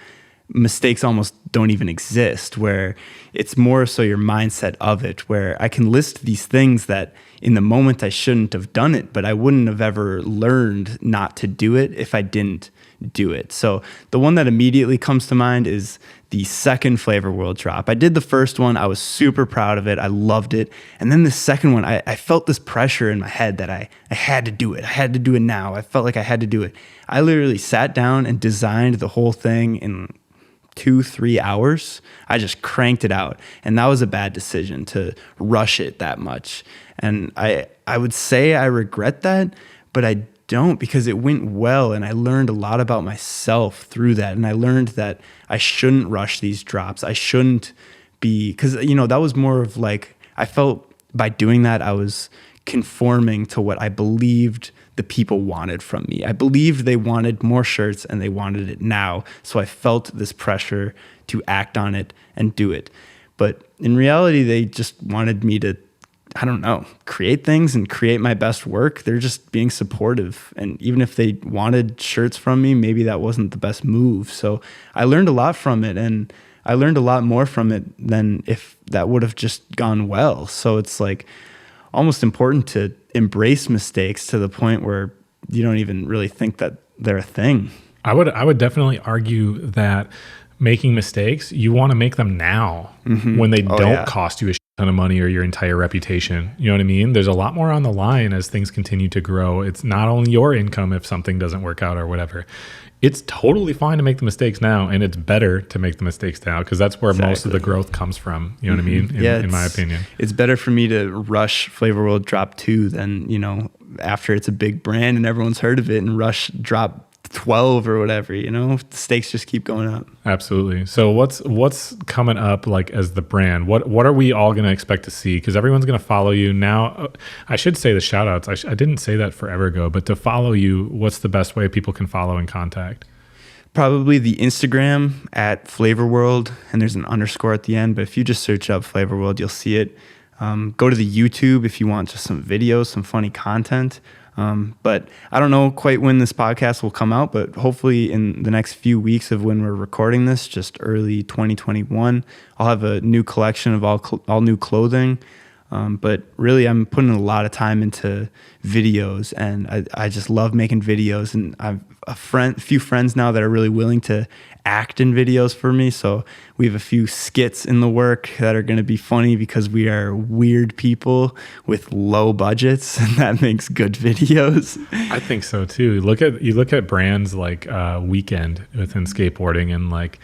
mistakes almost don't even exist, where it's more so your mindset of it, where I can list these things that in the moment I shouldn't have done it, but I wouldn't have ever learned not to do it if I didn't do it. So the one that immediately comes to mind is the second Flavor World drop. I did the first one. I was super proud of it. I loved it. And then the second one, I felt this pressure in my head that I had to do it. I had to do it now. I felt like I had to do it. I literally sat down and designed the whole thing in 2-3 hours. I just cranked it out. And that was a bad decision to rush it that much. And I would say I regret that, but I don't, because it went well and I learned a lot about myself through that. And I learned that I shouldn't rush these drops. I shouldn't be, because, that was more of like, I felt by doing that, I was conforming to what I believed the people wanted from me. I believed they wanted more shirts and they wanted it now. So I felt this pressure to act on it and do it. But in reality, they just wanted me to, create things and create my best work. They're just being supportive. And even if they wanted shirts from me, maybe that wasn't the best move. So I learned a lot from it, and I learned a lot more from it than if that would have just gone well. So it's like almost important to embrace mistakes to the point where you don't even really think that they're a thing. I would definitely argue that making mistakes, you want to make them now when they don't cost you a ton of money or your entire reputation. You know what I mean? There's a lot more on the line as things continue to grow. It's not only your income if something doesn't work out or whatever. It's totally fine to make the mistakes now, and it's better to make the mistakes now because that's where most of the growth comes from. You know what I mean? In my opinion. It's better for me to rush Flavor World Drop 2 than, after it's a big brand and everyone's heard of it, and rush Drop 12 or whatever, the stakes just keep going up. Absolutely. So what's coming up like as the brand? What are we all going to expect to see? Because everyone's going to follow you now. I should say the shout outs. I didn't say that forever ago, but to follow you, what's the best way people can follow and contact? Probably the Instagram at Flavor World, and there's an underscore at the end, but if you just search up Flavor World, you'll see it. Go to the YouTube if you want just some videos, some funny content. But I don't know quite when this podcast will come out, but hopefully in the next few weeks of when we're recording this, just early 2021, I'll have a new collection of all new clothing. But really, I'm putting a lot of time into videos, and I just love making videos. And I've a few friends now that are really willing to act in videos for me. So we have a few skits in the work that are going to be funny because we are weird people with low budgets, and that makes good videos. I think so too. You look at brands like Weekend within skateboarding, and like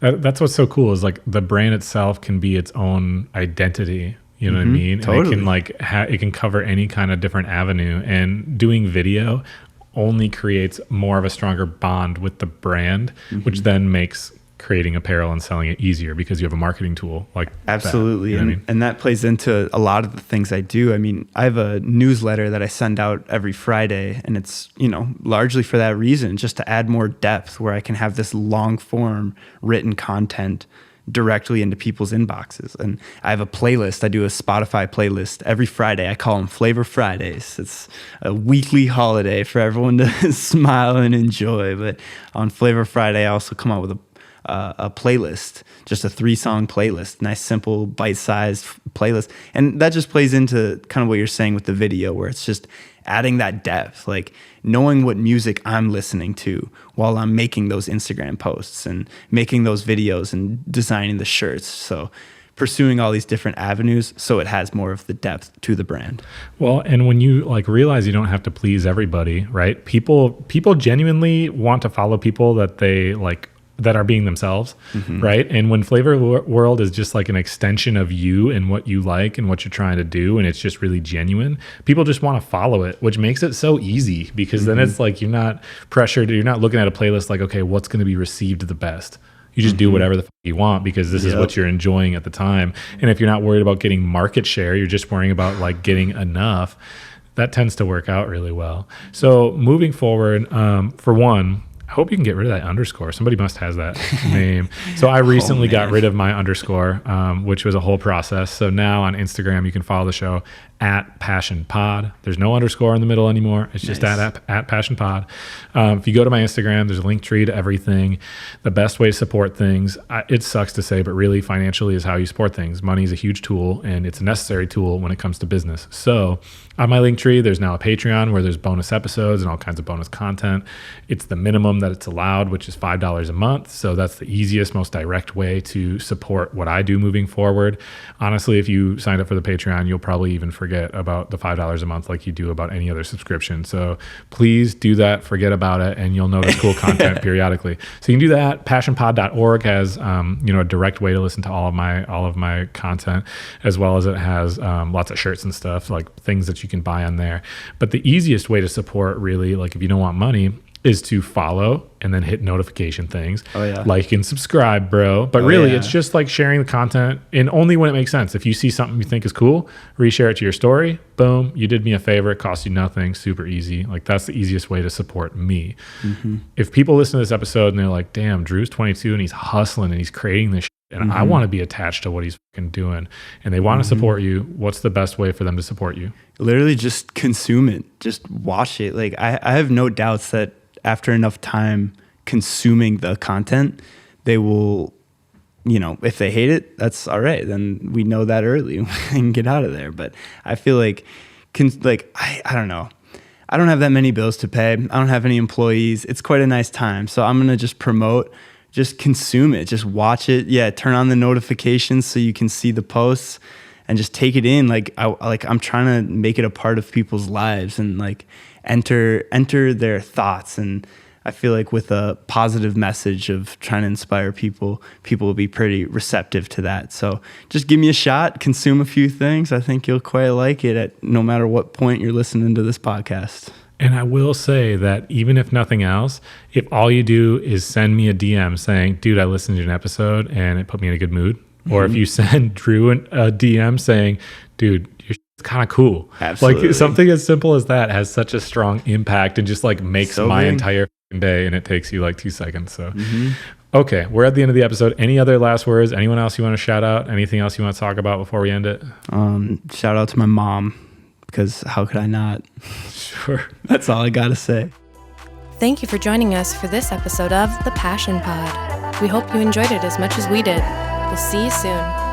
that's what's so cool is like the brand itself can be its own identity. You know what I mean? Totally. And it can it can cover any kind of different avenue, and doing video only creates more of a stronger bond with the brand, which then makes creating apparel and selling it easier because you have a marketing tool like absolutely that, you know what I mean? And that plays into a lot of the things I do. I mean, I have a newsletter that I send out every Friday, and it's largely for that reason, just to add more depth where I can have this long form written content directly into people's inboxes. And I have a playlist. I do a Spotify playlist every Friday. I call them Flavor Fridays. It's a weekly holiday for everyone to smile and enjoy. But on Flavor Friday, I also come out with a playlist, just a 3-song playlist, nice, simple, bite-sized playlist. And that just plays into kind of what you're saying with the video, where it's just adding that depth, like knowing what music I'm listening to while I'm making those Instagram posts and making those videos and designing the shirts. So pursuing all these different avenues so it has more of the depth to the brand. Well, and when you realize you don't have to please everybody, right? People genuinely want to follow people that they like, that are being themselves, right? And when Flavor World is just like an extension of you and what you like and what you're trying to do, and it's just really genuine, people just want to follow it, which makes it so easy because then it's like you're not pressured, you're not looking at a playlist like, okay, what's going to be received the best? You just do whatever the fuck you want because this is what you're enjoying at the time. And if you're not worried about getting market share, you're just worrying about like getting enough, that tends to work out really well. So moving forward, for one, I hope you can get rid of that underscore. Somebody must has that name. So I recently got rid of my underscore, which was a whole process. So now on Instagram, you can follow the show at Passion Pod. There's no underscore in the middle anymore. It's just at Passion Pod. If you go to my Instagram, there's a link tree to everything. The best way to support things, it sucks to say, but really financially is how you support things. Money is a huge tool, and it's a necessary tool when it comes to business. So on my link tree, there's now a Patreon where there's bonus episodes and all kinds of bonus content. It's the minimum minimum that it's allowed, which is $5 a month. So that's the easiest, most direct way to support what I do moving forward. Honestly, if you signed up for the Patreon, you'll probably even forget about the $5 a month like you do about any other subscription. So please do that, forget about it, and you'll notice cool content periodically. So you can do that. Passionpod.org has a direct way to listen to all of my content, as well as it has lots of shirts and stuff, like things that you can buy on there. But the easiest way to support, really, like if you don't want money, is to follow and then hit notification things. Oh, yeah. Like and subscribe, bro. But it's just like sharing the content, and only when it makes sense. If you see something you think is cool, reshare it to your story. Boom, you did me a favor. It costs you nothing. Super easy. Like that's the easiest way to support me. Mm-hmm. If people listen to this episode and they're like, damn, Drew's 22 and he's hustling and he's creating this shit, and I want to be attached to what he's fucking doing, and they want to support you, what's the best way for them to support you? Literally just consume it. Just watch it. Like I have no doubts that after enough time consuming the content, they will, if they hate it, that's all right. Then we know that early and get out of there. But I feel like, I don't know. I don't have that many bills to pay. I don't have any employees. It's quite a nice time. So I'm going to just promote, just consume it, just watch it. Yeah. Turn on the notifications so you can see the posts and just take it in. I'm trying to make it a part of people's lives and enter their thoughts. And I feel like with a positive message of trying to inspire people will be pretty receptive to that. So just give me a shot, consume a few things. I think you'll quite like it at no matter what point you're listening to this podcast. And I will say that even if nothing else, if all you do is send me a DM saying, dude, I listened to an episode and it put me in a good mood. Or if you send Drew a DM saying, dude, you're kind of cool. Absolutely. Like something as simple as that has such a strong impact and just like makes my entire day, and it takes you like 2 seconds. So, okay, we're at the end of the episode. Any other last words? Anyone else you want to shout out? Anything else you want to talk about before we end it? Shout out to my mom, because how could I not? Sure. That's all I got to say. Thank you for joining us for this episode of The Passion Pod. We hope you enjoyed it as much as we did. We'll see you soon.